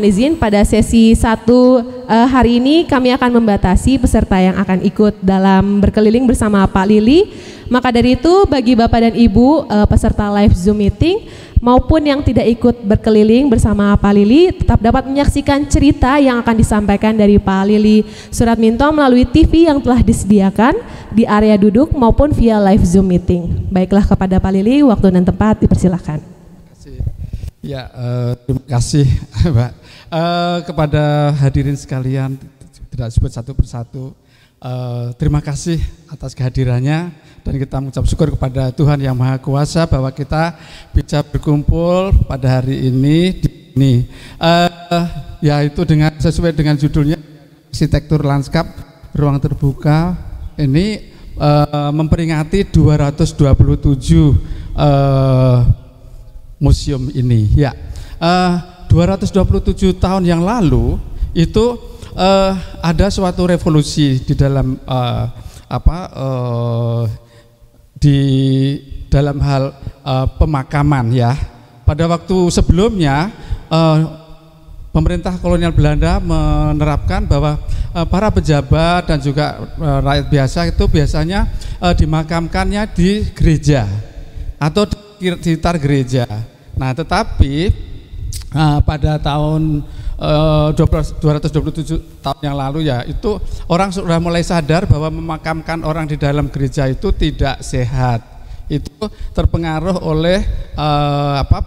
mohon izin pada sesi 1 hari ini kami akan membatasi peserta yang akan ikut dalam berkeliling bersama Pak Lili. Maka dari itu bagi Bapak dan Ibu peserta live Zoom meeting maupun yang tidak ikut berkeliling bersama Pak Lili tetap dapat menyaksikan cerita yang akan disampaikan dari Pak Lili Suratminto melalui TV yang telah disediakan di area duduk maupun via live Zoom meeting. Baiklah, kepada Pak Lili, waktu dan tempat dipersilakan. Ya, terima kasih Mbak. Kepada hadirin sekalian, tidak sebut satu persatu, terima kasih atas kehadirannya dan kita mengucap syukur kepada Tuhan Yang Maha Kuasa bahwa kita bisa berkumpul pada hari ini yaitu dengan sesuai dengan judulnya arsitektur lanskap ruang terbuka ini memperingati 227 museum ini. Ya, 227 tahun yang lalu itu ada suatu revolusi di dalam di dalam hal pemakaman ya. Pada waktu sebelumnya pemerintah kolonial Belanda menerapkan bahwa para pejabat dan juga rakyat biasa itu biasanya dimakamkannya di gereja atau di sekitar gereja. Nah, tetapi pada tahun 227 tahun yang lalu ya, itu orang sudah mulai sadar bahwa memakamkan orang di dalam gereja itu tidak sehat. Itu terpengaruh oleh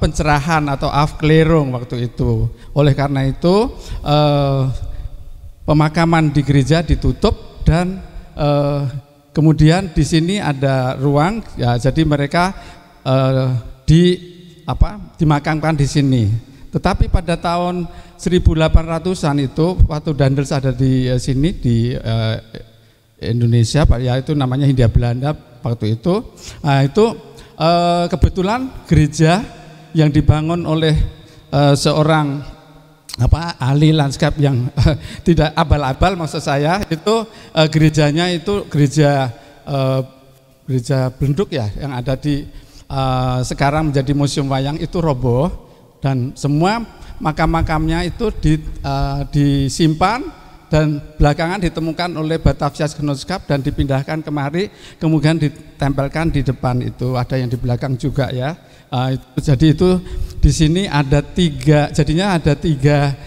pencerahan atau Aufklärung waktu itu. Oleh karena itu pemakaman di gereja ditutup dan kemudian di sini ada ruang ya, jadi mereka dimakamkan di sini. Tetapi pada tahun 1800-an itu waktu Daendels ada di sini di Indonesia, ya itu namanya Hindia Belanda waktu itu. Nah, itu kebetulan gereja yang dibangun oleh seorang ahli lanskap yang tidak abal-abal, maksud saya itu gerejanya itu gereja Blenduk ya, yang ada di sekarang menjadi Museum Wayang itu roboh dan semua makam-makamnya itu disimpan dan belakangan ditemukan oleh Batavia's Genootschap dan dipindahkan kemari, kemudian ditempelkan di depan itu, ada yang di belakang juga ya. Jadi itu di sini ada jadinya ada tiga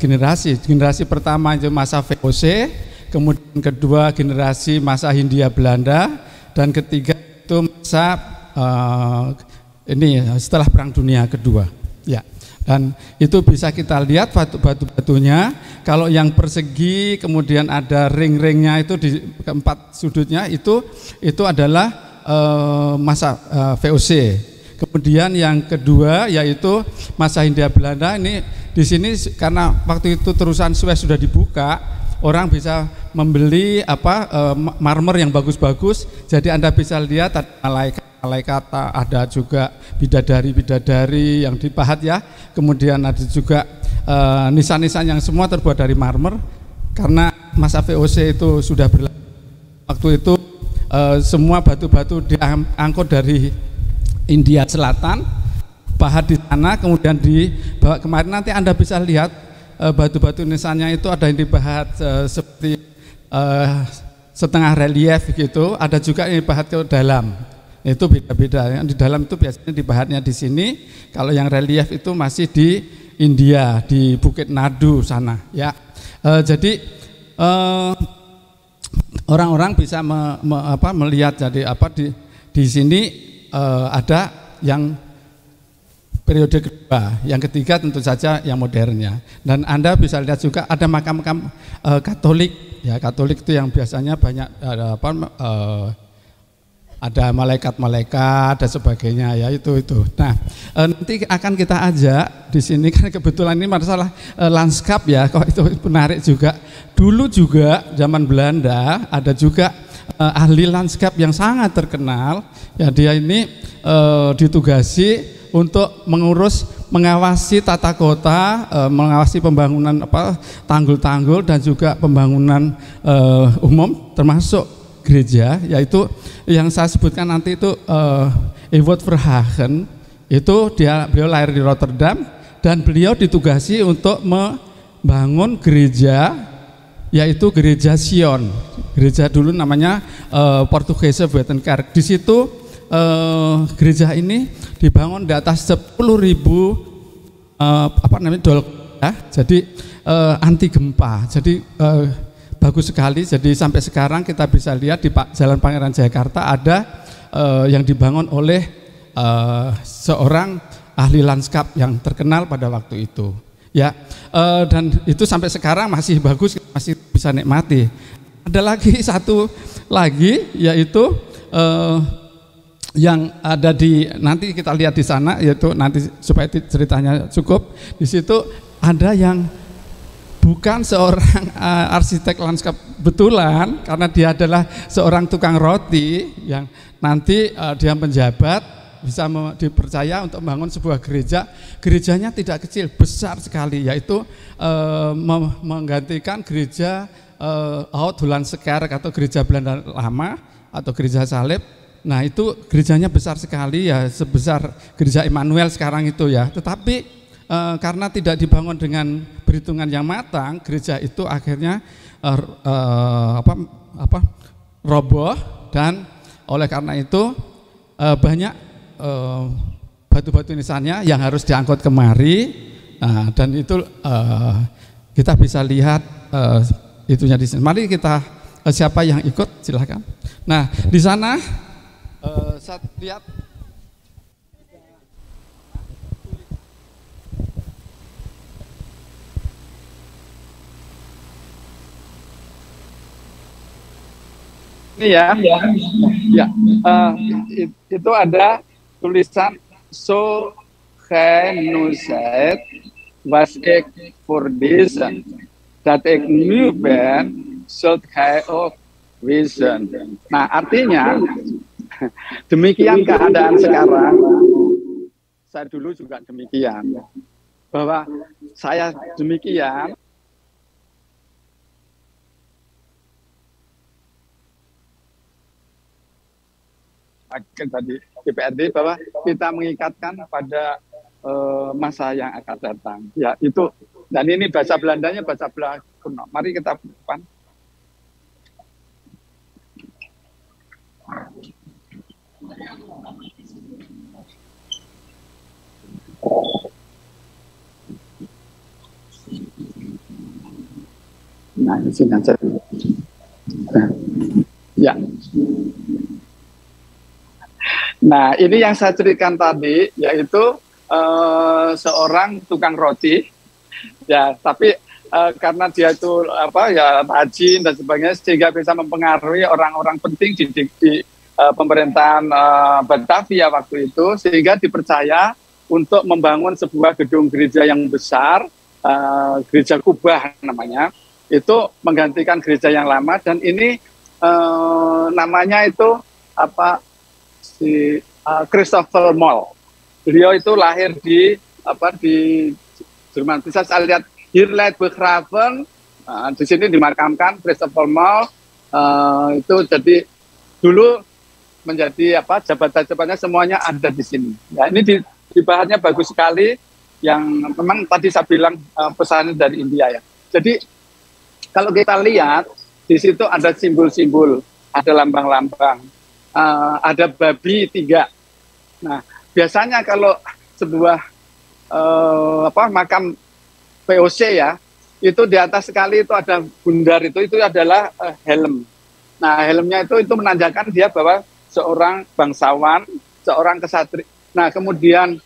generasi. Generasi pertama itu masa VOC, kemudian kedua generasi masa Hindia Belanda, dan ketiga itu masa ini setelah Perang Dunia Kedua ya. Dan itu bisa kita lihat batu-batunya, kalau yang persegi kemudian ada ring-ringnya itu di keempat sudutnya itu adalah masa VOC. Kemudian yang kedua yaitu masa Hindia Belanda. Ini di sini karena waktu itu terusan Suez sudah dibuka, orang bisa membeli marmer yang bagus-bagus. Jadi Anda bisa lihat ada malaikat, ada juga bidadari yang dipahat ya. Kemudian ada juga nisan-nisan yang semua terbuat dari marmer karena masa VOC itu sudah berlalu. Waktu itu semua batu-batu diangkut dari India Selatan, pahat di sana, kemudian dibawa kemarin. Nanti Anda bisa lihat batu-batu nisannya itu ada yang dipahat seperti setengah relief gitu, ada juga yang dipahat ke dalam. Itu beda-beda. Yang di dalam itu biasanya dipahatnya di sini, kalau yang relief itu masih di India, di Bukit Nadu sana ya. Jadi orang-orang bisa melihat jadi di sini ada yang periode kedua, yang ketiga tentu saja yang modernnya. Dan Anda bisa lihat juga ada makam-makam Katolik ya. Katolik itu yang biasanya banyak ada malaikat-malaikat dan sebagainya ya, itu. Nah, nanti akan kita ajak di sini kan kebetulan ini masalah lanskap ya, kok itu menarik juga. Dulu juga zaman Belanda ada juga ahli lanskap yang sangat terkenal ya, dia ini ditugasi untuk mengawasi tata kota, mengawasi pembangunan tanggul-tanggul dan juga pembangunan umum termasuk gereja, yaitu yang saya sebutkan nanti itu Ewout Verhagen. Itu beliau lahir di Rotterdam dan beliau ditugasi untuk membangun gereja, yaitu gereja Sion. Gereja dulu namanya Portugese Wetenkerk. Di situ gereja ini dibangun di atas 10.000 dolok, ya. Jadi anti gempa. Jadi bagus sekali. Jadi sampai sekarang kita bisa lihat di Jalan Pangeran Jayakarta ada yang dibangun oleh seorang ahli lanskap yang terkenal pada waktu itu, ya. Dan itu sampai sekarang masih bagus, masih bisa nikmati. Ada lagi satu lagi, yaitu yang ada nanti kita lihat di sana, yaitu nanti supaya ceritanya cukup. Di situ ada yang bukan seorang arsitek lanskap betulan, karena dia adalah seorang tukang roti yang nanti dia menjabat, bisa dipercaya untuk membangun sebuah gereja. Gerejanya tidak kecil, besar sekali, yaitu menggantikan gereja Oud-Hollandse-Kerk atau gereja Belanda lama atau gereja salib. Nah, itu gerejanya besar sekali, ya, sebesar gereja Immanuel sekarang itu, ya. Tetapi karena tidak dibangun dengan perhitungan yang matang, gereja itu akhirnya roboh, dan oleh karena itu banyak batu-batu nisannya yang harus diangkut kemari. Nah, dan itu kita bisa lihat itunya di sini. Mari kita siapa yang ikut, silakan. Nah, di sana saya lihat ini ya, itu ada tulisan so genuset was ik voor deze dat ik nu ben zult gij ook wezen. Nah, artinya demikian keadaan sekarang, saya dulu juga demikian, bahwa saya demikian. Tadi DPRD bahwa kita mengikatkan pada masa yang akan datang, ya itu. Dan ini bahasa Belandanya bahasa Belanda kuno. Mari kita depan. Nah, di sini aja. Ya. Nah, ini yang saya ceritakan tadi, yaitu seorang tukang roti, ya. Tapi karena dia itu rajin dan sebagainya, sehingga bisa mempengaruhi orang-orang penting di pemerintahan Batavia waktu itu, sehingga dipercaya untuk membangun sebuah gedung gereja yang besar, gereja kubah namanya. Itu menggantikan gereja yang lama, dan ini namanya itu Christopher Mall. Beliau itu lahir di Jerman. Bisa saya lihat hier leidt begraven. Di sini dimakamkan Christopher Mall. Itu jadi dulu menjadi jabatan-jabatannya semuanya ada di sini. Ya, ini di bahannya bagus sekali, yang memang tadi saya bilang pesanan dari India, ya. Jadi kalau kita lihat di situ ada simbol-simbol, ada lambang-lambang. Ada babi 3. Nah, biasanya kalau sebuah makam VOC, ya, itu di atas sekali itu ada bundar, itu adalah helm. Nah, helmnya itu menandakan dia bahwa seorang bangsawan, seorang kesatria. Nah, kemudian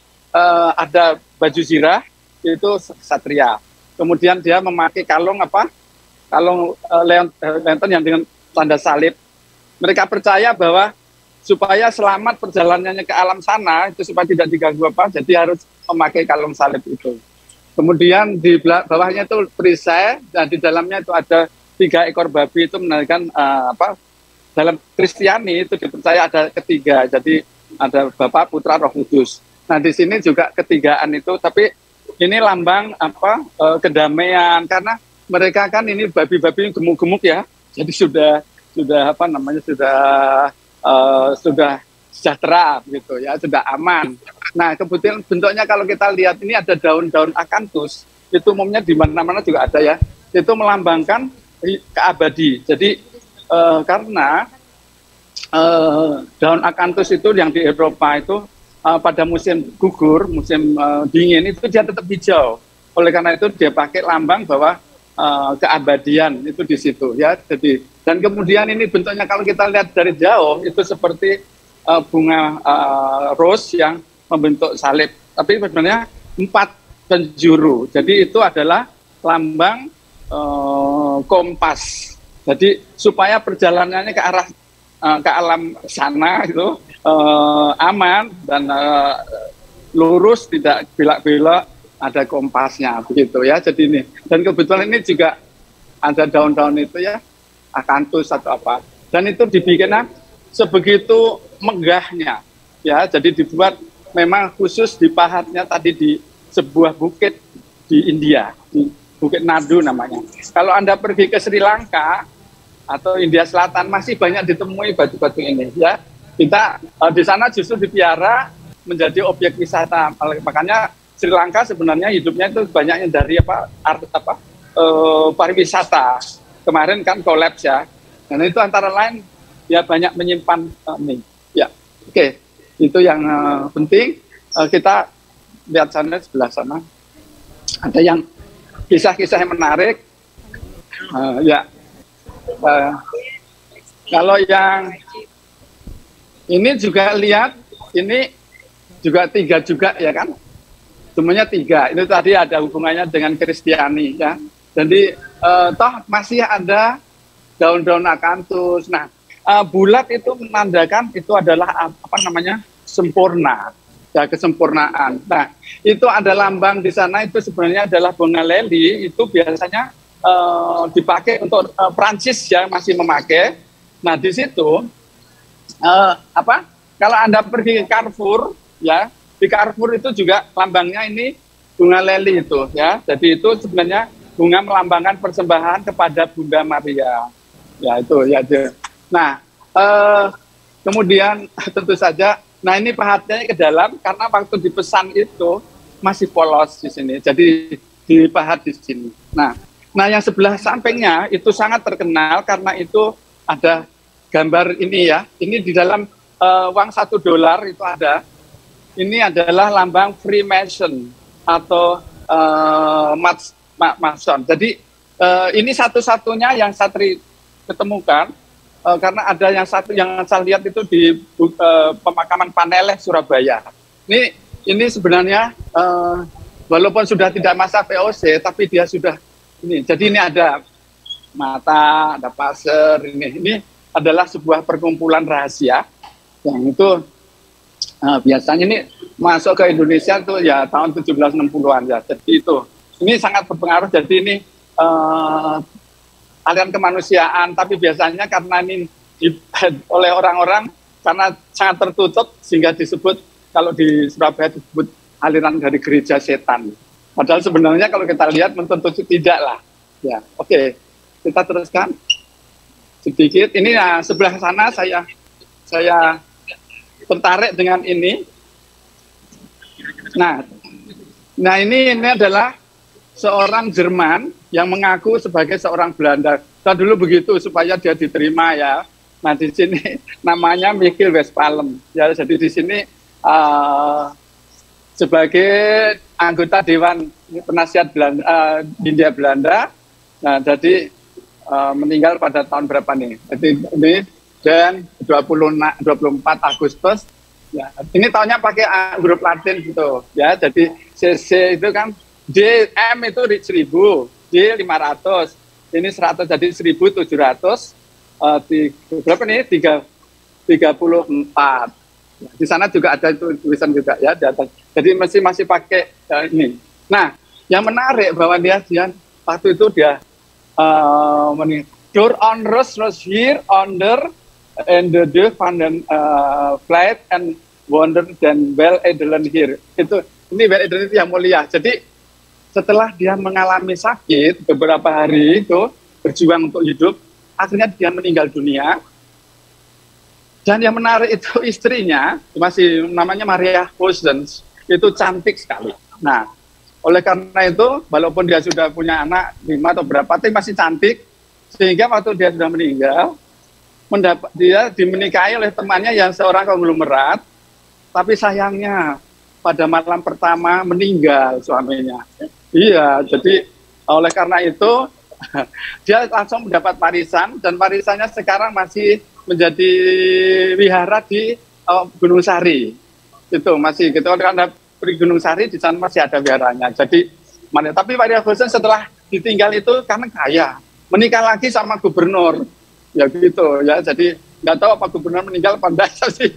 ada baju zirah, itu satria. Kemudian dia memakai kalung lantern yang dengan tanda salib. Mereka percaya bahwa supaya selamat perjalanannya ke alam sana, itu supaya tidak diganggu jadi harus memakai kalung salib itu. Kemudian di bawahnya itu perisai, dan di dalamnya itu ada 3 ekor babi, itu menandakan dalam Kristiani itu dipercaya ada ketiga, jadi ada Bapa, Putra, Roh Kudus. Nah, di sini juga ketigaan itu, tapi ini lambang kedamaian, karena mereka kan ini babi-babi gemuk-gemuk, ya, jadi sudah sudah sejahtera gitu, ya, sudah aman. Nah, kemudian bentuknya kalau kita lihat ini ada daun-daun akanthus, itu umumnya di mana-mana juga ada ya. Itu melambangkan keabadi. Jadi karena daun akanthus itu yang di Eropa itu pada musim gugur, musim dingin itu dia tetap hijau. Oleh karena itu dia pakai lambang bahwa keabadian itu di situ ya. Jadi dan kemudian ini bentuknya kalau kita lihat dari jauh itu seperti bunga rose yang membentuk salib. Tapi sebenarnya 4 penjuru. Jadi itu adalah lambang kompas. Jadi supaya perjalanannya ke arah ke alam sana itu aman dan lurus, tidak belak-belok, ada kompasnya begitu ya. Jadi ini dan kebetulan ini juga ada daun-daun itu ya, akanthus atau apa. Dan itu dibikin sebegitu megahnya ya. Jadi dibuat memang khusus di pahatnya tadi di sebuah bukit di India, di Bukit Nadu namanya. Kalau Anda pergi ke Sri Lanka atau India Selatan masih banyak ditemui batu-batu ini ya. Kita di sana justru dipiara menjadi objek wisata. Makanya Sri Lanka sebenarnya hidupnya itu banyaknya dari pariwisata. Kemarin kan kolaps ya. Dan itu antara lain ya banyak menyimpan ini. Ya, oke. Itu yang penting. Kita lihat sana, sebelah sana. Ada yang kisah-kisah yang menarik. Ya. Kalau yang ini juga lihat, ini juga 3 juga ya kan, semuanya 3. Ini tadi ada hubungannya dengan Kristiani ya. Jadi toh masih ada daun-daun akanthus. Nah, bulat itu menandakan itu adalah apa namanya sempurna, ya kesempurnaan. Nah, itu ada lambang di sana itu sebenarnya adalah bunga leli. Itu biasanya dipakai untuk Prancis ya, masih memakai. Nah di situ kalau Anda pergi ke Carrefour ya, di Carrefour itu juga lambangnya ini bunga leli itu ya. Jadi itu sebenarnya bunga melambangkan persembahan kepada Bunda Maria ya, itu ya. Nah kemudian tentu saja, nah ini pahatnya ke dalam karena waktu dipesan itu masih polos di sini, jadi dipahat di sini. Nah yang sebelah sampingnya itu sangat terkenal karena itu ada gambar ini ya. Ini di dalam uang $1 itu ada. Ini adalah lambang Freemason atau Mason. Jadi ini satu-satunya yang saya ketemukan karena ada yang satu yang saya lihat itu di pemakaman Paneleh Surabaya. Ini sebenarnya walaupun sudah tidak masa VOC, tapi dia sudah ini. Jadi ini ada mata, ada pasir. Ini adalah sebuah perkumpulan rahasia yang itu biasanya ini masuk ke Indonesia tuh ya tahun 1760-an ya. Jadi itu ini sangat berpengaruh. Jadi ini aliran kemanusiaan, tapi biasanya karena ini oleh orang-orang karena sangat tertutup sehingga disebut, kalau di Surabaya disebut aliran dari gereja setan. Padahal sebenarnya kalau kita lihat tentu tidak lah. Ya, oke. Kita teruskan sedikit. Ini sebelah sana saya tertarik dengan ini. Nah ini adalah seorang Jerman yang mengaku sebagai seorang Belanda. Kita dulu begitu supaya dia diterima ya. Nah di sini namanya Michiel Westphalen. Ya, jadi di sini sebagai anggota Dewan Penasihat Belanda, Hindia Belanda. Nah jadi meninggal pada tahun berapa nih? Jadi ini dan 24 Agustus. Ya, ini tahunnya pakai huruf Latin gitu. Ya, jadi CC itu kan DM itu 1000, D 500, ini 100, jadi 1700. Berapa nih? 34. Ya, di sana juga ada tulisan juga ya di atas. Jadi masih pakai ini. Nah, yang menarik bahwa dia waktu itu dia door on Rose here under and the van den flight and wonder dan well Edelen here. Ini well Edelen itu yang mulia. Jadi setelah dia mengalami sakit beberapa hari itu berjuang untuk hidup, akhirnya dia meninggal dunia. Dan yang menarik itu istrinya, masih namanya Maria Hosens, itu cantik sekali. Nah, oleh karena itu, walaupun dia sudah punya anak 5 atau berapa, tapi masih cantik, sehingga waktu dia sudah meninggal, dia dimenikahi oleh temannya yang seorang konglomerat, tapi sayangnya pada malam pertama meninggal suaminya. Iya, jadi oleh karena itu, dia langsung mendapat warisan, dan warisannya sekarang masih menjadi wihara di Gunung Sari. Itu masih gitu, karena di Gunung Sari di sana masih ada wiharanya. Jadi tapi Maria Hosens setelah ditinggal itu karena kaya, menikah lagi sama gubernur. Ya gitu ya. Jadi nggak tahu apa gubernur meninggal apa enggak sih.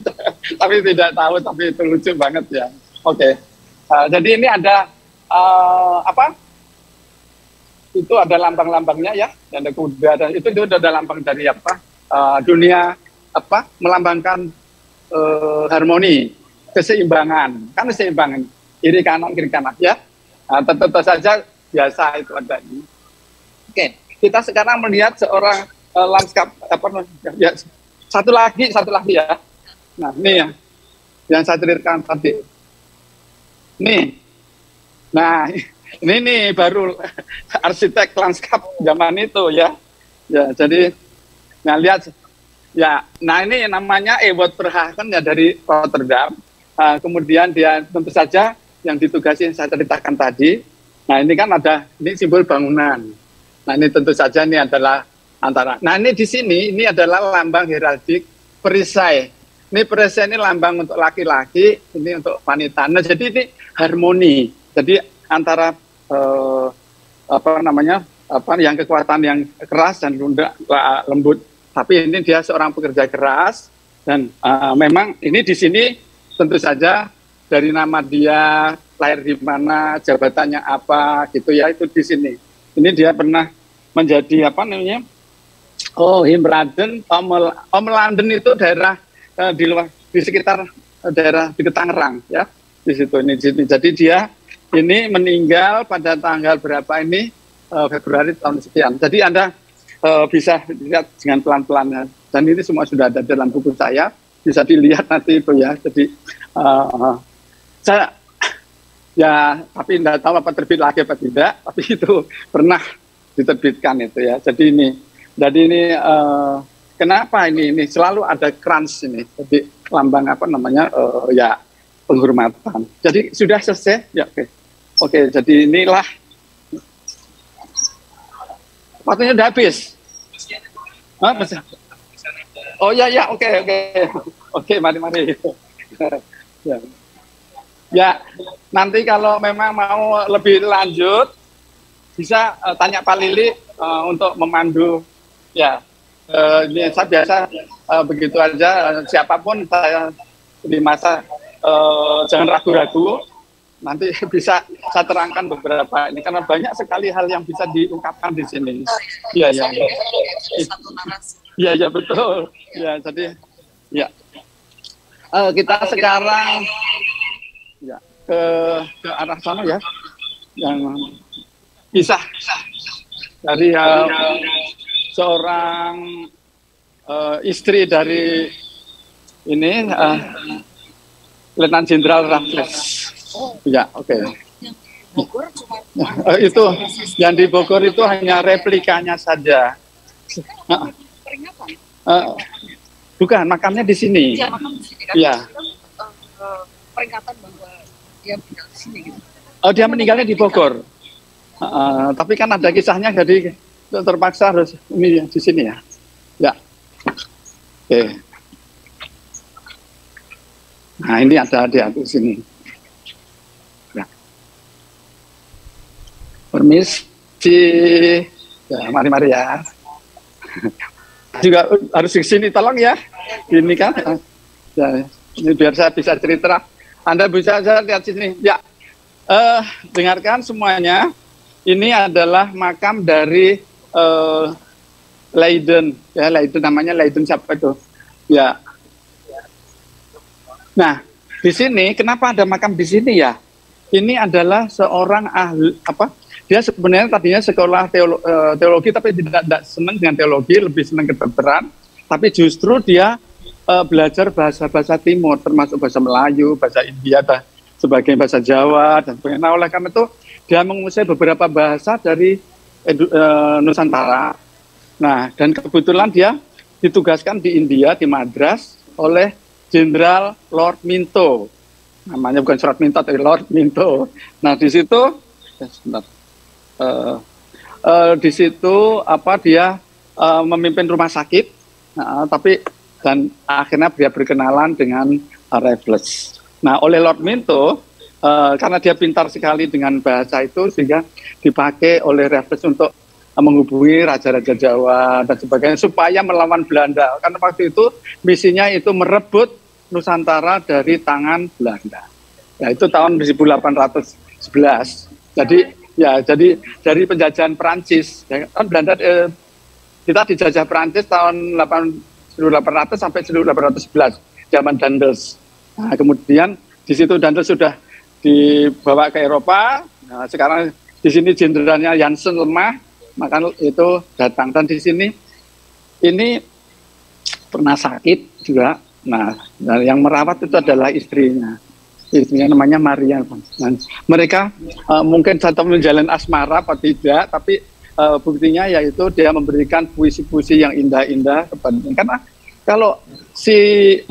Tapi tidak tahu, tapi itu lucu banget ya. Oke. Jadi ini ada itu ada lambang-lambangnya ya, ada kuda, dan itu ada lambang dari dunia melambangkan harmoni, keseimbangan, kan keseimbangan kiri kanan ya. Nah, tentu saja biasa itu ada ini. Oke, kita sekarang melihat seorang lanskap ya, satu lagi ya. Nah ini ya yang saya ceritakan tadi. Nah ini nih baru arsitek lanskap zaman itu ya. Ya jadi nah lihat ya. Nah ini namanya Ewout Verhagen ya, dari Rotterdam. Kemudian dia tentu saja yang ditugasi yang saya ceritakan tadi. Nah ini kan ada ini simbol bangunan. Nah ini tentu saja ini adalah antara. Nah ini di sini ini adalah lambang heraldik perisai. Ini perisai ini lambang untuk laki-laki, ini untuk wanita. Nah jadi ini harmoni. Jadi antara yang kekuatan yang keras dan lembut. Tapi ini dia seorang pekerja keras, dan memang ini di sini tentu saja dari nama dia, lahir di mana, jabatannya apa gitu ya, itu di sini. Ini dia pernah menjadi Himraden, Ommelanden itu daerah di sekitar daerah di Tangerang ya, di situ ini. Jadi dia ini meninggal pada tanggal berapa ini, Februari tahun sekian. Jadi Anda bisa lihat dengan pelan-pelan, dan ini semua sudah ada dalam buku saya, bisa dilihat nanti itu ya. Jadi saya ya, tapi tidak tahu apa terbit lagi apa tidak, tapi itu pernah diterbitkan itu ya. Jadi ini kenapa ini selalu ada krans ini, jadi lambang ya penghormatan. Jadi sudah selesai ya. Oke, jadi inilah waktunya udah habis. Oh ya, oke, mari. Ya, nanti kalau memang mau lebih lanjut bisa tanya Pak Lili untuk memandu ya. Ini saya biasa begitu aja, siapapun saya di masa jangan ragu-ragu, nanti bisa saya terangkan beberapa ini karena banyak sekali hal yang bisa diungkapkan di sini. Iya. Iya betul. Ya, jadi ya kita sekarang ya ke arah sana ya, yang kisah dari seorang istri dari ini Letnan Jenderal Raffles. Ya, oke. Itu yang di Bogor itu hanya replikanya saja. Bukan, makamnya di sini. Iya, makam di sini kan. Iya. Peringatan bahwa dia meninggal di sini gitu. Oh, dia meninggalnya di Bogor. Tapi kan ada kisahnya, jadi terpaksa harus ini di sini ya. Ya. Oke. Nah, ini ada di sini. Ya. Permisi. Ya, mari ya. Juga harus di sini, tolong ya. Ini kan. Ya, ini biar saya bisa cerita. Anda bisa lihat sini. Ya. Dengarkan semuanya. Ini adalah makam dari Leiden. Ya, Leiden namanya Leiden siapa itu? Ya. Nah, di sini kenapa ada makam di sini ya? Ini adalah seorang ahli Dia sebenarnya tadinya sekolah teologi, tapi tidak senang dengan teologi, lebih senang kedokteran. Tapi justru dia belajar bahasa-bahasa Timur, termasuk bahasa Melayu, bahasa India, dan sebagai bahasa Jawa dan sebagainya. Nah, oleh karena itu dia menguasai beberapa bahasa dari Nusantara. Nah, dan kebetulan dia ditugaskan di India, di Madras, oleh Jenderal Lord Minto. Namanya bukan Surat Minto, tapi Lord Minto. Nah, di situ, di situ dia memimpin rumah sakit, dan akhirnya dia berkenalan dengan Raffles. Nah, oleh Lord Minto, karena dia pintar sekali dengan bahasa itu, sehingga dipakai oleh Raffles untuk menghubungi raja-raja Jawa dan sebagainya supaya melawan Belanda. Karena waktu itu misinya itu merebut Nusantara dari tangan Belanda. Ya, itu tahun 1811. Jadi dari penjajahan Perancis, ya, kan Belanda kita dijajah Perancis tahun 1800 sampai 1811, zaman Daendels. Nah, kemudian di situ Daendels sudah dibawa ke Eropa. Nah, sekarang di sini jenderalnya Jansen lemah, maka itu datang. Dan di sini ini pernah sakit juga. Nah, yang merawat itu adalah istrinya namanya Maria. Nah, mereka mungkin satu menjalin asmara atau tidak, tapi buktinya yaitu dia memberikan puisi-puisi yang indah-indah kepada. Karena kalau si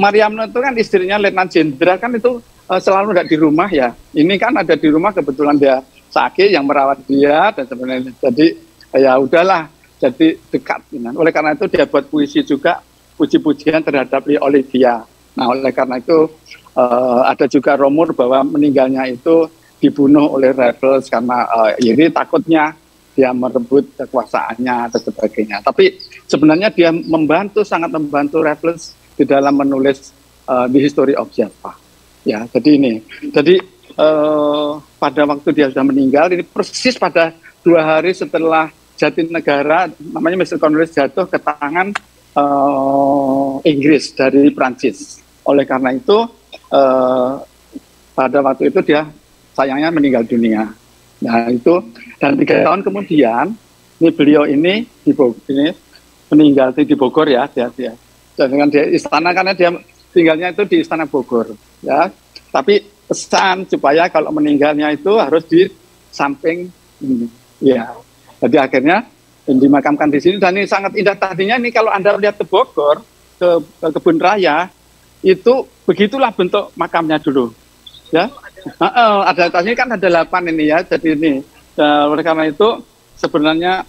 Mariam itu kan istrinya Letnan Jenderal kan itu selalu tidak di rumah ya. Ini kan ada di rumah, kebetulan dia sakit, yang merawat dia dan sebenarnya. Jadi ya udahlah, jadi dekat. Oleh karena itu dia buat puisi juga, puji-pujian terhadap Olivia. Nah, oleh karena itu ada juga rumor bahwa meninggalnya itu dibunuh oleh Raffles karena iri, takutnya dia merebut kekuasaannya dan sebagainya. Tapi sebenarnya dia sangat membantu Raffles di dalam menulis The History of Java. Ya, jadi ini. Jadi pada waktu dia sudah meninggal, ini persis pada 2 hari setelah Jatinegara, namanya Mr. Cornwallis, jatuh ke tangan Inggris dari Prancis. Oleh karena itu pada waktu itu dia sayangnya meninggal dunia. Nah itu, dan 3 tahun kemudian ini beliau ini meninggal di Bogor ya, dia. Dan dengan dia istana, karena dia tinggalnya itu di Istana Bogor ya. Tapi pesan supaya kalau meninggalnya itu harus di samping ini ya. Jadi akhirnya dimakamkan di sini, dan ini sangat indah. Tadinya ini kalau Anda lihat ke Bogor, ke Kebun Raya, itu begitulah bentuk makamnya dulu ya. Ada tadi kan ada 8 ini ya. Jadi ini oleh karena itu sebenarnya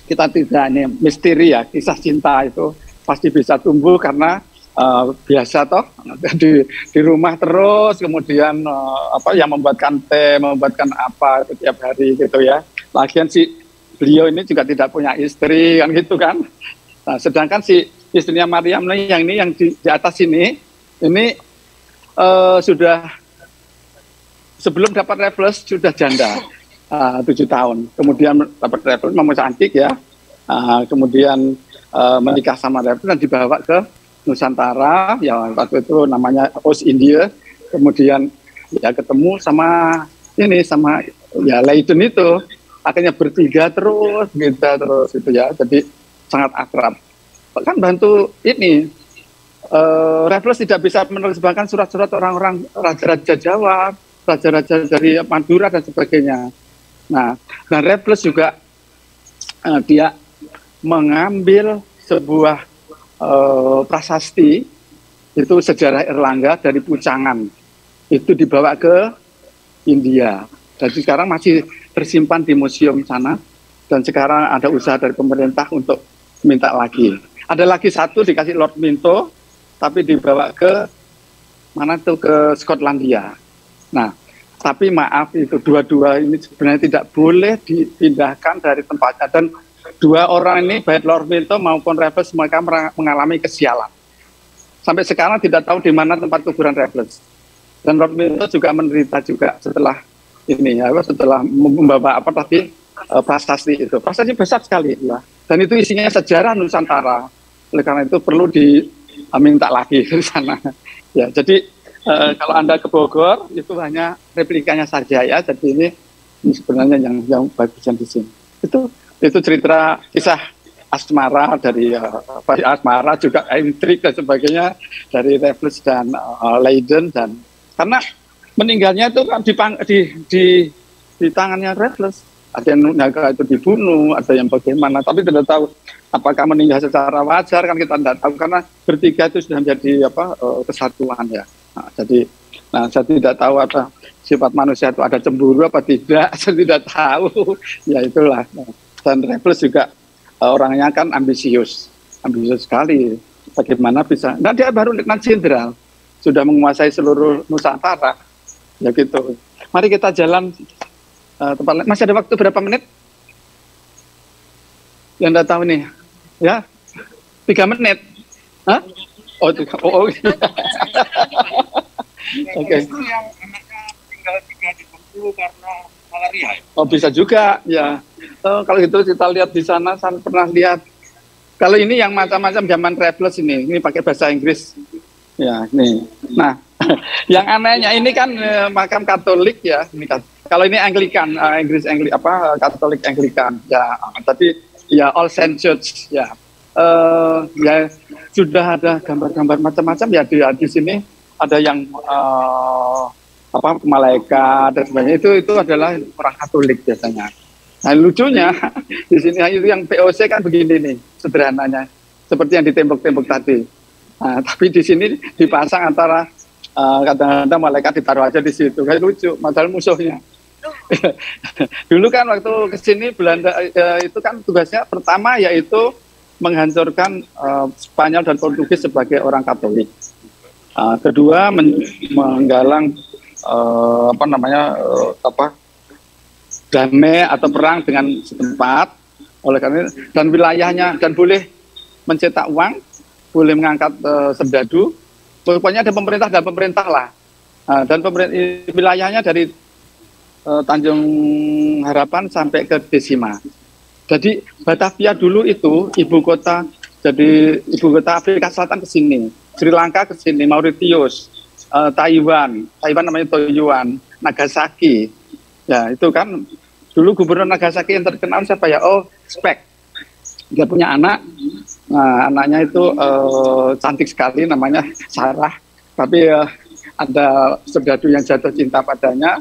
kita tidak, ini misteri ya, kisah cinta itu pasti bisa tumbuh karena biasa toh di rumah terus, kemudian yang membuatkan teh, membuatkan apa setiap hari gitu ya. Lagian si beliau ini juga tidak punya istri kan gitu kan. Nah, sedangkan si istrinya Mariam yang di atas ini sudah sebelum dapat Raffles sudah janda 7 tahun. Kemudian dapat Raffles, memang cantik ya. Kemudian menikah sama Raffles dan dibawa ke Nusantara, ya waktu itu namanya East India. Kemudian ya ketemu sama Leiden itu. Akhirnya bertiga terus gitu ya. Jadi sangat akrab. Bahkan bantu ini Raffles tidak bisa menerjemahkan surat-surat orang-orang raja-raja Jawa, raja-raja dari Madura dan sebagainya. Nah, dan Raffles juga dia mengambil sebuah prasasti itu sejarah Erlangga dari Pucangan, itu dibawa ke India. Jadi sekarang masih tersimpan di museum sana, dan sekarang ada usaha dari pemerintah untuk minta lagi. Ada lagi satu dikasih Lord Minto, tapi dibawa ke mana tuh, ke Skotlandia. Nah, tapi maaf itu dua-dua ini sebenarnya tidak boleh dipindahkan dari tempatnya, dan 2 orang ini baik Lord Minto maupun Raffles mereka mengalami kesialan. Sampai sekarang tidak tahu di mana tempat kuburan Raffles. Dan Lord Minto juga menderita juga setelah ini ya, setelah membawa prasasti itu. Prasasti besar sekali ya. Dan itu isinya sejarah Nusantara. Oleh karena itu perlu diminta lagi ke sana. Ya, jadi kalau Anda ke Bogor itu hanya replikanya saja ya. Jadi ini sebenarnya yang bagusan di sini. Itu cerita kisah asmara dari asmara juga intrik dan sebagainya dari Raffles dan Leiden, dan karena meninggalnya itu kan di tangannya Raffles. Ada yang nyangka itu dibunuh, ada yang bagaimana, tapi tidak tahu apakah meninggal secara wajar, kan kita tidak tahu karena bertiga itu sudah menjadi kesatuan ya. Nah, saya tidak tahu apa sifat manusia itu ada cemburu apa tidak, saya tidak tahu. Ya itulah. Dan Raffles juga orangnya kan ambisius sekali. Bagaimana bisa? Nah, dia baru lieutenant jenderal, sudah menguasai seluruh Nusantara. Ya gitu. Mari kita jalan tempat lain. Masih ada waktu berapa menit? Yang tidak tahu nih, ya 3 menit. Hah? Oh. Oke. Itu yang anaknya tinggal 3 di Bengkulu karena malaria. Oh, bisa juga ya. Kalau gitu kita lihat di sana, saya pernah lihat. Kalau ini yang macam-macam zaman Raffles ini pakai bahasa Inggris. Ya, nih. Nah, yang anehnya ini kan makam Katolik ya. Kalau ini Anglikan, Katolik Anglikan. Ya, tapi ya All Saints Church ya. Ya sudah ada gambar-gambar macam-macam ya di sini. Ada yang malaikat dan sebagainya, itu adalah orang Katolik biasanya. Nah, lucunya di sini itu yang POC kan begini nih sederhananya, seperti yang di tembok-tembok tadi. Nah, tapi di sini dipasang antara kadang-kadang malaikat ditaruh aja di situ, kayak lucu, padahal musuhnya. Dulu kan waktu kesini Belanda itu kan tugasnya pertama yaitu menghancurkan Spanyol dan Portugis sebagai orang Katolik. Kedua menggalang damai atau perang dengan setempat, oleh karena dan wilayahnya, dan boleh mencetak uang, boleh mengangkat serdadu, pokoknya ada pemerintah lah, dan wilayahnya dari Tanjung Harapan sampai ke Desima. Jadi Batavia dulu itu ibu kota Afrika Selatan ke sini, Sri Lanka ke sini, Mauritius, Taiwan namanya Taiyuan, Nagasaki. Ya, itu kan dulu gubernur Nagasaki yang terkenal siapa ya? Oh, Speck. Dia punya anak. Nah, anaknya itu cantik sekali, namanya Sarah. Tapi ada serdadu yang jatuh cinta padanya.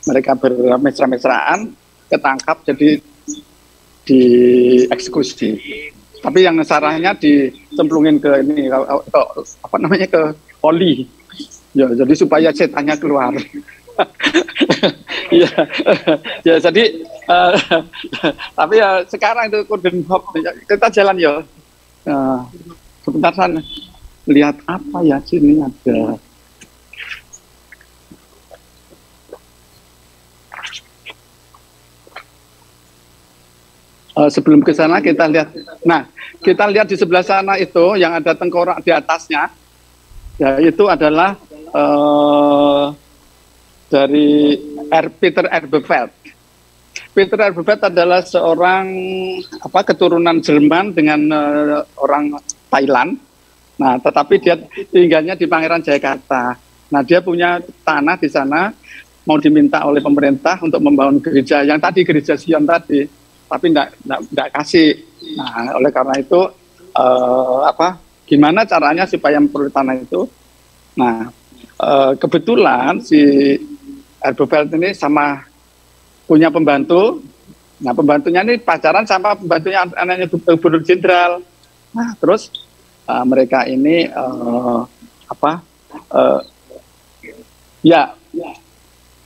Mereka bermesra-mesraan, ketangkap, jadi dieksekusi. Tapi yang Sarahnya dicemplungin ke ini ke oli. Ya, jadi supaya setannya keluar. Ya, ya jadi tapi ya sekarang itu Golden Hop. Kita jalan ya. Sebentar sana. Lihat apa ya, sini ada. Sebelum ke sana kita lihat. Nah, kita lihat di sebelah sana itu yang ada tengkorak di atasnya. Ya, itu adalah dari Peter Erbeveld. Peter Erbeveld adalah seorang keturunan Jerman dengan orang Thailand. Nah, tetapi dia tinggalnya di Pangeran Jayakarta. Nah, dia punya tanah di sana, mau diminta oleh pemerintah untuk membangun gereja yang tadi, gereja Sion tadi, tapi enggak kasih. Nah, oleh karena itu gimana caranya supaya memperoleh tanah itu? Nah, kebetulan si Erbeveld ini sama punya pembantu. Nah, pembantunya ini pacaran sama pembantunya anaknya gubernur jenderal. Nah, terus mereka ini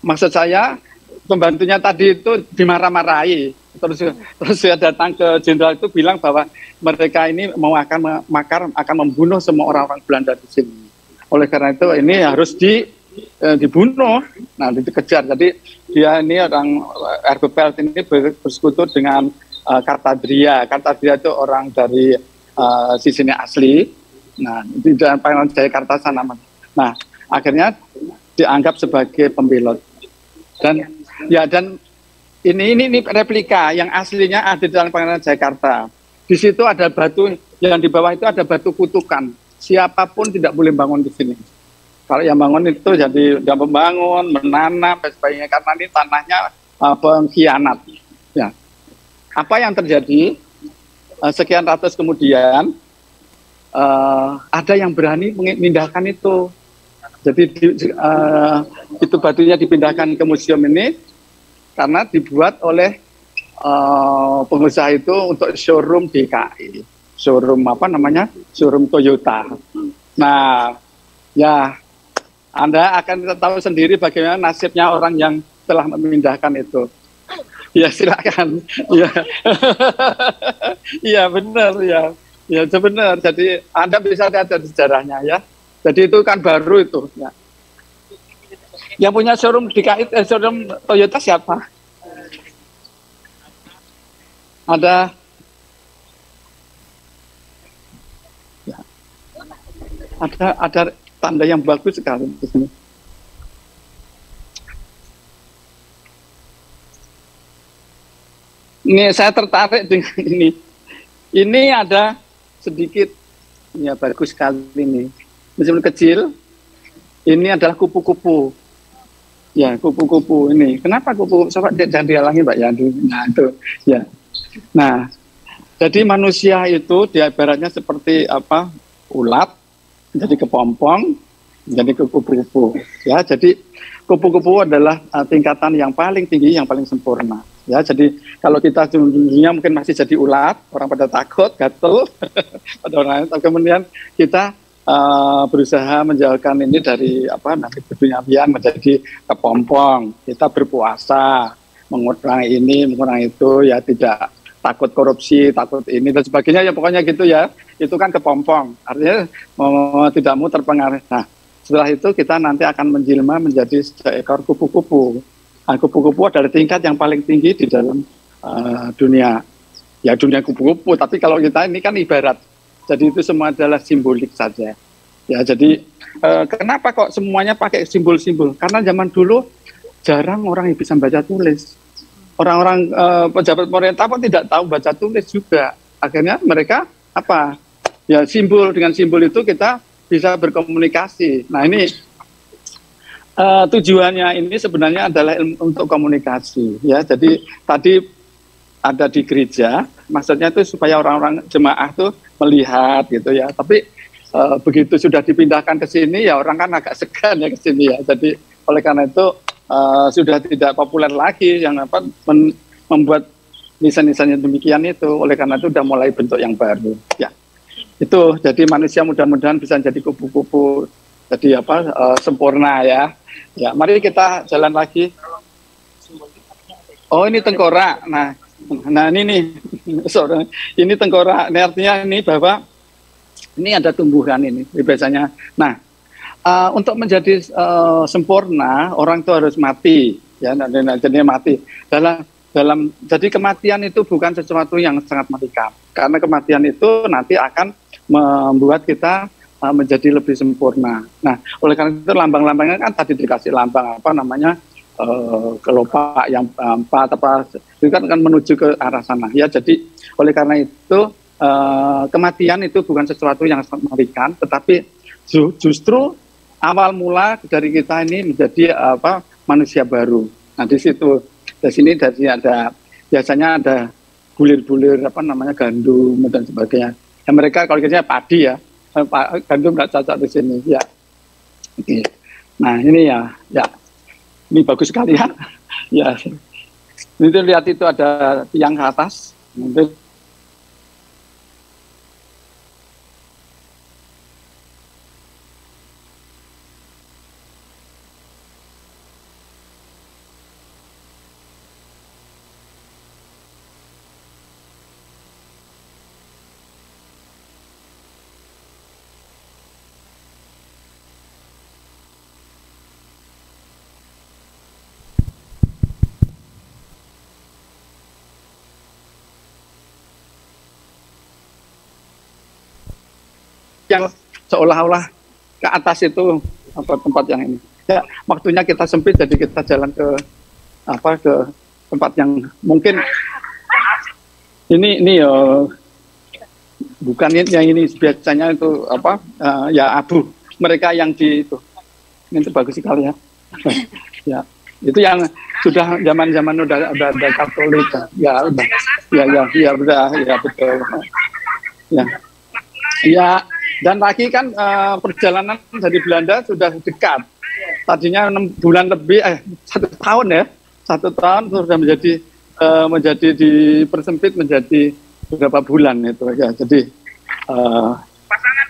maksud saya pembantunya tadi itu dimarah-marahi. Terus dia datang ke jenderal itu bilang bahwa mereka ini akan membunuh semua orang-orang Belanda di sini. Oleh karena itu ini harus dibunuh. Nah, dikejar. Jadi dia ini orang Erbeveld ini bersekutu dengan Kartadria. Kartadria itu orang dari sini asli. Nah, di dalam Pangeran Jayakarta sana. Nah, akhirnya dianggap sebagai pembelot. Dan ini replika yang aslinya ada di dalam Pangeran Jayakarta. Di situ ada batu, yang di bawah itu ada batu kutukan. Siapapun tidak boleh bangun di sini. Kalau yang bangun itu jadi udah membangun, menanam dan sebagainya, karena ini tanahnya pengkhianat. Ya. Apa yang terjadi? sekian ratus kemudian ada yang berani memindahkan itu. Jadi itu batunya dipindahkan ke museum ini karena dibuat oleh pengusaha itu untuk showroom DKI, showroom showroom Toyota. Nah, ya Anda akan tahu sendiri bagaimana nasibnya orang yang telah memindahkan itu. Ya silakan. Ya, ya benar ya. Ya benar. Jadi Anda bisa lihat dari sejarahnya ya. Jadi itu kan baru itu. Ya. Yang punya showroom DKI, showroom Toyota siapa? Ada. Ya. Ada tanda yang bagus sekali di sini. Ini saya tertarik dengan ini. Ini ada sedikit, ya bagus sekali ini. Meskipun kecil, ini adalah kupu-kupu. Ya, kupu-kupu ini. Kenapa kupu? Coba jangan dihalangi, Mbak ya. Nah, itu. Ya. Nah, jadi manusia itu dia ibaratnya seperti ulat, jadi kepompong, jadi kupu-kupu. Ya, jadi kupu-kupu adalah tingkatan yang paling tinggi, yang paling sempurna. Ya, jadi kalau kita dunia mungkin masih jadi ulat, orang pada takut, gatel, pada orang lain. Kemudian kita berusaha menjauhkan ini dari keduniawian menjadi kepompong. Kita berpuasa, mengurangi ini, mengurangi itu, ya tidak takut korupsi, takut ini dan sebagainya. Ya pokoknya gitu ya. Itu kan kepompong. Artinya tidak mau terpengaruh. Nah, setelah itu kita nanti akan menjelma menjadi seekor kupu-kupu. Nah, kupu-kupu adalah tingkat yang paling tinggi di dalam dunia kupu-kupu. Tapi kalau kita ini kan ibarat, jadi itu semua adalah simbolik saja. Ya, jadi kenapa kok semuanya pakai simbol-simbol? Karena zaman dulu jarang orang yang bisa baca tulis. Orang-orang pejabat pemerintah pun tidak tahu baca tulis juga. Akhirnya mereka ya simbol, dengan simbol itu kita bisa berkomunikasi. Nah ini tujuannya ini sebenarnya adalah untuk komunikasi, ya. Jadi tadi ada di gereja, maksudnya itu supaya orang-orang jemaah tuh melihat gitu ya. Tapi begitu sudah dipindahkan ke sini, ya orang kan agak segan ya ke sini ya. Jadi oleh karena itu sudah tidak populer lagi yang membuat nisan-nisan yang demikian itu. Oleh karena itu sudah mulai bentuk yang baru, ya. Itu jadi manusia mudah-mudahan bisa jadi kupu-kupu, jadi sempurna ya. Ya, mari kita jalan lagi. Oh, ini tengkorak. Nah ini nih, sorry, ini tengkorak. Ini artinya ini bahwa ini ada tumbuhan ini biasanya. Nah, untuk menjadi sempurna orang itu harus mati, ya. Jadi mati. Jadi kematian itu bukan sesuatu yang sangat mengerikan. Karena kematian itu nanti akan membuat kita menjadi lebih sempurna. Nah, oleh karena itu lambang-lambangnya kan tadi dikasih lambang kelopak yang 4 itu kan menuju ke arah sana. Ya, jadi oleh karena itu kematian itu bukan sesuatu yang mengerikan, tetapi justru awal mula dari kita ini menjadi manusia baru. Nah, di situ di sini biasanya ada bulir-bulir gandum dan sebagainya. Ya, mereka kalau kerjanya padi ya. Gandum nggak cocok di sini ya. Oke. Nah ini ya ini bagus sekali ya. Ya, itu lihat itu ada tiang ke atas. Mungkin yang seolah-olah ke atas itu tempat yang ini. Ya, waktunya kita sempit, jadi kita jalan ke tempat yang mungkin ini bukan yang ini biasanya itu ya abu. Mereka yang di itu. Ini bagus sekali ya. Ya, itu yang sudah zaman-zaman udah ada Katolik ya udah. ya betul, ya betul. Ya, ya. Dan lagi kan perjalanan dari Belanda sudah dekat. Tadinya 6 bulan lebih, 1 tahun ya, 1 tahun sudah menjadi dipersempit menjadi beberapa bulan itu ya. Jadi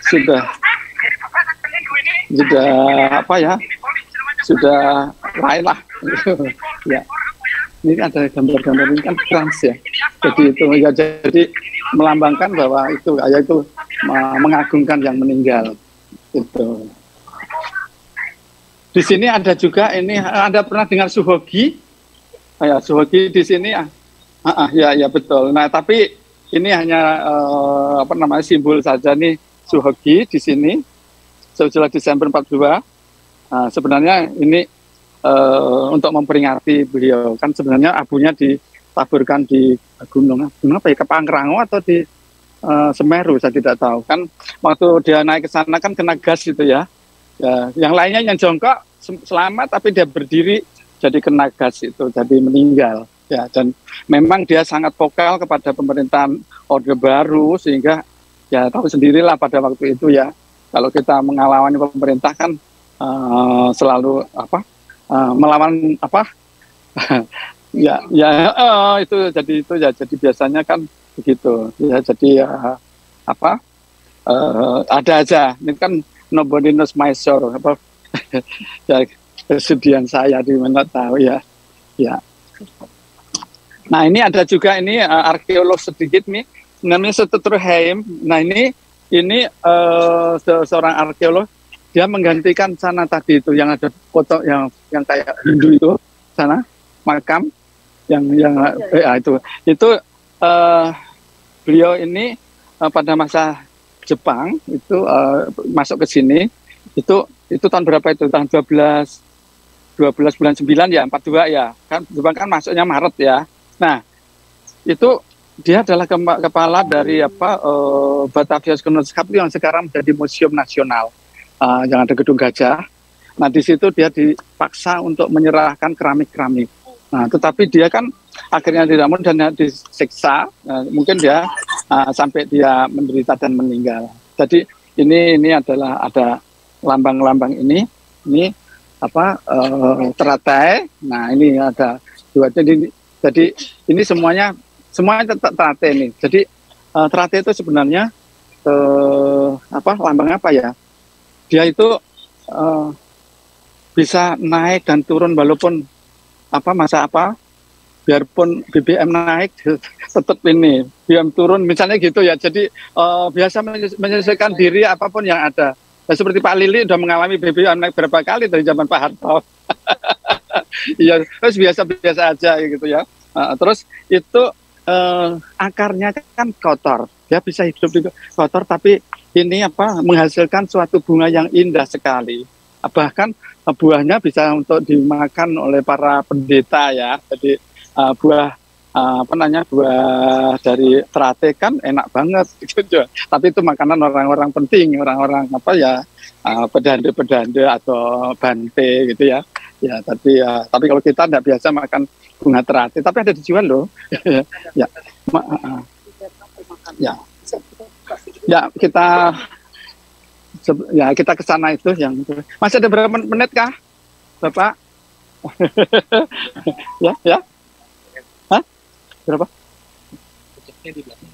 sudah apa ya? Sudah lain lah. Ya. Ini ada gambar-gambar ini kan trans ya. Jadi itu ya, jadi melambangkan bahwa itu yaitu mengagungkan yang meninggal. Itu. Di sini ada juga ini, Anda pernah dengar Suhogi? Ya, Suhogi di sini ya betul. Nah, tapi ini hanya simbol saja nih Suhogi di sini. 17 Desember 42. Sebenarnya ini untuk memperingati beliau, kan sebenarnya abunya ditaburkan di gunung apa ya, Pangrango atau di Semeru, saya tidak tahu. Kan waktu dia naik ke sana kan kena gas gitu ya. Yang lainnya yang jongkok selamat, tapi dia berdiri jadi kena gas itu, jadi meninggal. Ya, dan memang dia sangat vokal kepada pemerintahan Orde Baru, sehingga ya tahu sendirilah pada waktu itu ya, kalau kita mengawani pemerintah kan selalu melawan jadi biasanya kan begitu ya, jadi ada aja ini kan nobody knows my sorrow ya, kesedihan saya di mana tahu ya. Nah, ini ada juga ini arkeolog sedikit nih namanya Setuturheim. Nah, ini seorang arkeolog, dia menggantikan sana tadi itu yang ada foto yang kayak Hindu itu sana makam yang itu beliau ini pada masa Jepang itu masuk ke sini itu tahun berapa itu, tahun 12 bulan 9 ya, 42 ya kan, Jepang kan masuknya Maret ya. Nah, itu dia adalah kepala dari Batavia Kunstkamp yang sekarang menjadi Museum Nasional yang ada Gedung Gajah. Nah, di situ dia dipaksa untuk menyerahkan keramik-keramik. Nah, tetapi dia kan akhirnya tidak mau dan disiksa. Mungkin dia sampai dia menderita dan meninggal. Jadi ini adalah ada lambang-lambang ini teratai. Nah, ini ada dua. Jadi ini semuanya teratai ini. Jadi teratai itu sebenarnya lambang apa ya? Dia itu bisa naik dan turun walaupun biarpun BBM naik tetap ini BBM turun misalnya gitu ya. Jadi biasa menyelesaikan diri apapun yang ada. Nah, seperti Pak Lili udah mengalami BBM naik berapa kali dari zaman Pak Harto. Iya, terus biasa aja gitu ya. Terus itu akarnya kan kotor. Dia bisa hidup di kotor, tapi ini menghasilkan suatu bunga yang indah sekali. Bahkan buahnya bisa untuk dimakan oleh para pendeta ya. Jadi buah dari teratai kan enak banget gitu. Tapi itu makanan orang-orang penting, orang-orang pedande-pedande atau bante gitu ya. Ya, tapi kalau kita tidak biasa makan bunga teratai, tapi ada dijual loh. Kita ke sana itu yang masih ada berapa menit kah, Bapak? ya. Hah? Berapa?